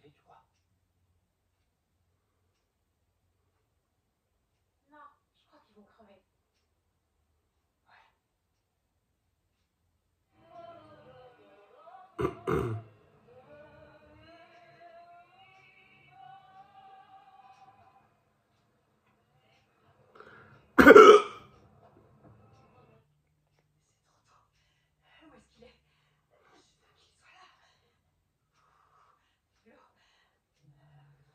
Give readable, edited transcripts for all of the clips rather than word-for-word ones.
crever, tu crois? Non, je crois qu'ils vont crever.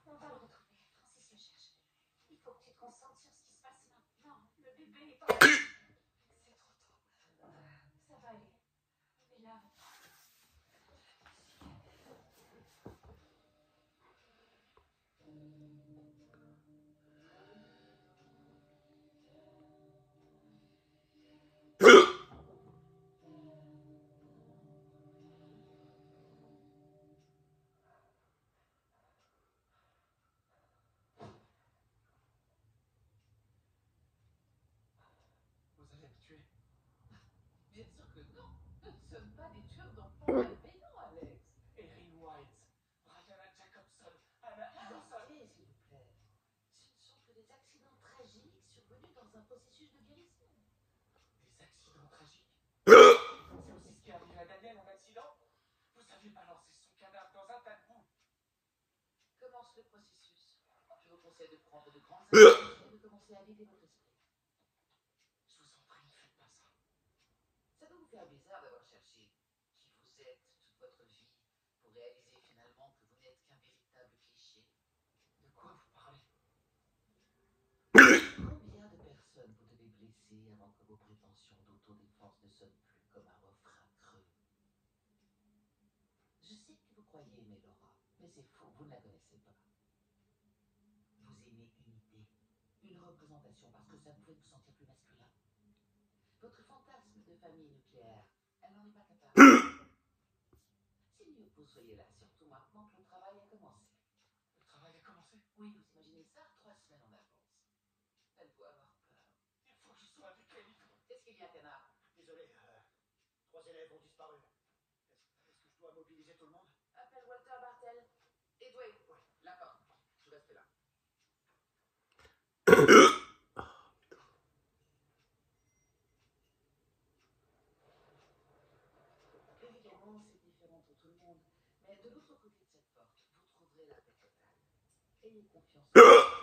On va le retrouver. Francis le cherche. Il faut que tu te concentres sur ce qui se passe maintenant. Le bébé est en... C'est trop tôt. Ça va aller. Mais là... Vous allez me tuer. Bien sûr que non. Nous ne sommes pas des tueurs d'enfants malveillants, Alex. Erin White, Brianna Jacobson, Anna Iverson. Arrêtez, s'il vous plaît. Ce ne sont que des accidents tragiques survenus dans un processus de guérison. Des accidents tragiques. C'est aussi ce qui est arrivé à Daniel, un accident. Vous aviez balancé son cadavre dans un tas de boue. Commence le processus. Je vous conseille de prendre de grandes inspirations et de commencer à vider votre esprit. Je vous en prie, ne faites pas ça. Ça doit vous faire bizarre d'avoir cherché qui vous êtes toute votre vie pour réaliser finalement que vous n'êtes qu'un véritable cliché. De quoi vous parlez? Combien de personnes vous devez blesser avant que vos prétentions d'autodéfense ne sonnent plus comme un refrain creux? Je sais que vous croyez aimer Laura, mais c'est faux, vous ne la connaissez pas. Vous aimez une idée, une représentation parce que ça vous fait vous sentir plus masculin. Votre fantasme de famille nucléaire, elle n'en est pas capable. C'est mieux que vous soyez là, surtout maintenant que le travail a commencé. Le travail a commencé? Oui, vous imaginez ça 3 semaines en avance. Elle doit avoir peur. Il faut que je sois avec elle. Est-ce qu'il y a un canard? Désolé, 3 élèves ont disparu. Est-ce que je dois mobiliser tout le monde? Appelle Walter Bartel. Et Dwayne. Oui, la porte. Je reste là. Évidemment, c'est différent pour tout le monde. Mais de l'autre côté de cette porte, vous trouverez la paix totale. Ayez confiance en vous.